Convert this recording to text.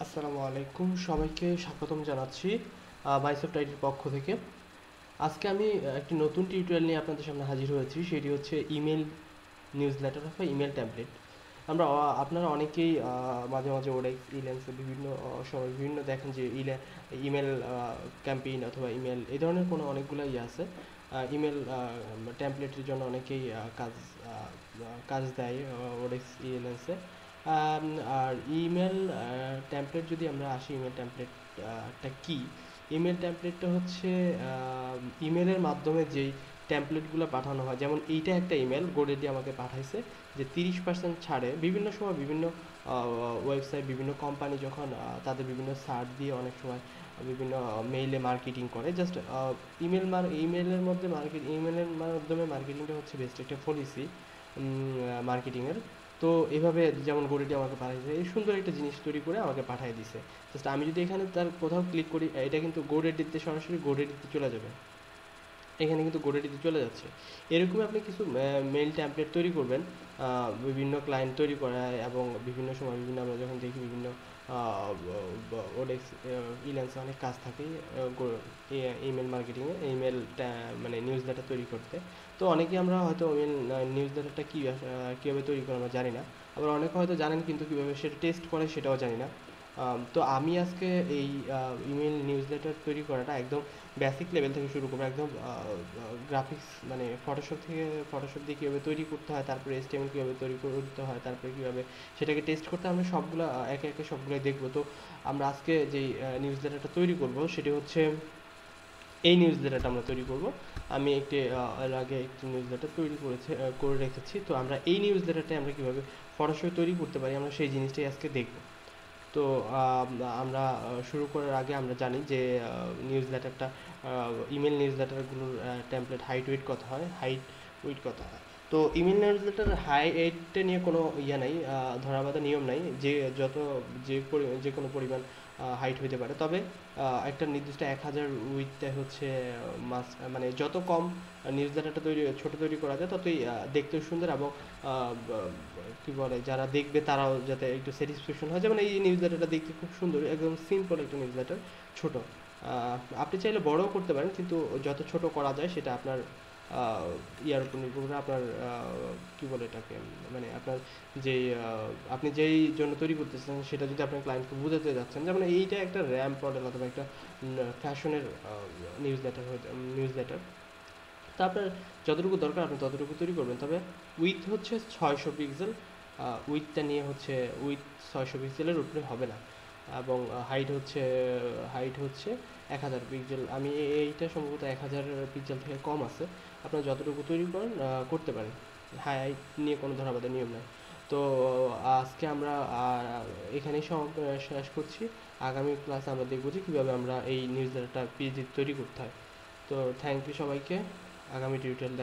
আসসালামু আলাইকুম, সবাইকে স্বাগতম জানাচ্ছি মাইসেফট আইডির পক্ষ থেকে। আজকে আমি একটি নতুন টিউটোরিয়াল নিয়ে আপনাদের সামনে হাজির হয়েছি। সেটি হচ্ছে ইমেল নিউজ লেটার অথবা ইমেল টেমপ্লেট। আপনারা অনেকেই মাঝে মাঝে ওডেক্স ইলেন্সে বিভিন্ন সময় বিভিন্ন দেখেন যে ইমেল ক্যাম্পেইন অথবা ইমেল এই ধরনের কোনো অনেকগুলো আছে। ইমেল টেমপ্লেটের জন্য অনেকেই কাজ দেয় ওডেক্স ইলেন্সে। আম, আর ইমেল টেমপ্লেট, যদি আমরা আসি ইমেল টেমপ্লেটটা কি। ইমেল টেমপ্লেটটা হচ্ছে ইমেলের মাধ্যমে যেই টেমপ্লেটগুলো পাঠানো হয়, যেমন এইটা একটা ইমেল গোডেডি আমাকে পাঠাইছে যে 30% ছাড়ে। বিভিন্ন সময় বিভিন্ন ওয়েবসাইট, বিভিন্ন কোম্পানি যখন তাদের বিভিন্ন সার্ট দিয়ে অনেক সময় বিভিন্ন মেইলে মার্কেটিং করে। জাস্ট ইমেলের মাধ্যমে মার্কেটিংটা হচ্ছে বেস্ট একটা পলিসি মার্কেটিংয়ের। তো এভাবে যেমন গড়িটি আমাকে পাঠাইছে, এই সুন্দর একটা জিনিস তৈরি করে আমাকে পাঠিয়ে দিছে। জাস্ট আমি যদি এখানে তার কোথাও ক্লিক করি, এটা কিন্তু গোডেডিতে সরাসরি গোডেডিতে চলে যাবে। এখানে কিন্তু গোডেডিতে চলে যাচ্ছে। এরকমই আপনি কিছু মেইল টেমপ্লেট তৈরি করবেন বিভিন্ন ক্লায়েন্ট তৈরি করা, এবং বিভিন্ন সময় বিভিন্ন আমরা যখন দেখি বিভিন্ন ওডেক্স ইলেন্সে অনেক কাজ থাকে ইমেল মার্কেটিংয়ে, মানে নিউজ লেটার তৈরি করতে। তো অনেকেই আমরা হয়তো নিউজ লেটারটা কীভাবে তৈরি করে আমরা জানি না। আবার অনেকে হয়তো জানেন কিন্তু কীভাবে সেটা টেস্ট করে সেটাও জানি না। তো আমি আজকে এই ইমেল নিউজ লেটার তৈরি করাটা একদম বেসিক লেভেল থেকে শুরু করবো, একদম গ্রাফিক্স মানে ফটোশপ দিয়ে কীভাবে তৈরি করতে হয়, তারপরে HTML কীভাবে তৈরি করতে হয়, তারপরে কীভাবে সেটাকে টেস্ট করতে হয়, আমরা সবগুলো একে একে সবগুলোই দেখবো। তো আমরা আজকে যেই নিউজ লেটারটা তৈরি করব সেটি হচ্ছে এই নিউজ লেটারটা আমরা তৈরি করব। আমি এর আগে একটি নিউজ লেটার করে রেখেছি। তো আমরা এই নিউজ লেটারটা আমরা কীভাবে ফটোশপে তৈরি করতে পারি, আমরা সেই জিনিসটাই আজকে দেখব। তো আমরা শুরু করার আগে আমরা জানি যে নিউজ লেটারটা ইমেল নিউজ লেটারগুলোর টেমপ্লেট হাইট উইড কত হয়। তো ইমেল নিউজ লেটার হাইটটা নিয়ে কোনো নাই, ধরা বাঁধা নিয়ম নাই যে যত যে কোনো পরিমাণ হাইট হইতে পারে। তবে একটা নির্দিষ্ট 1000 উইথটা হচ্ছে মানে যত কম নিউজ লেটারটা ছোট তৈরি করা যায় ততই দেখতেও সুন্দর, এবং কি বলে যারা দেখবে তারাও যাতে একটু স্যাটিসফ্যাকশন হয়। যেমন এই নিউজ লেটারটা দেখতে খুব সুন্দর, একদম সিম্পল একটা নিউজ লেটার, ছোট। আপনি চাইলে বড়ও করতে পারেন, কিন্তু যত ছোট করা যায় সেটা আপনার ইয়ার উপর নির্ভর করে। আপনার কি বলে এটাকে, মানে আপনার যেই আপনি যেই জন্য তৈরি করতেছেন সেটা যদি আপনার ক্লায়েন্টকে বোঝাতে যাচ্ছেন, যেমন এইটা একটা র্যাম্প মডেল অথবা একটা ফ্যাশনের নিউজ লেটার। তো আপনার যতটুকু দরকার আপনি ততটুকু তৈরি করবেন। তবে উইথ হচ্ছে 600 পিক্সেল, উইথটা নিয়ে হচ্ছে উইথ 600 পিক্সেলের উপরে হবে না। এবং হাইট হচ্ছে 1000 পিক্সেল। আমি এইটা সম্ভবত 1000 পিক্সেল থেকে কম আছে। আপনারা যতটুকু তৈরি করেন করতে পারেন, হাইট নিয়ে কোনো ধরা বাঁধা নিয়ম নাই। তো আজকে আমরা এখানেই শেষ করছি। আগামী ক্লাসে আমরা দেখব যে কীভাবে আমরা এই নিউজ লেটারটা পেজ তৈরি করতে হয়। তো থ্যাংক ইউ সবাইকে। আগামী টিউটোরিয়াল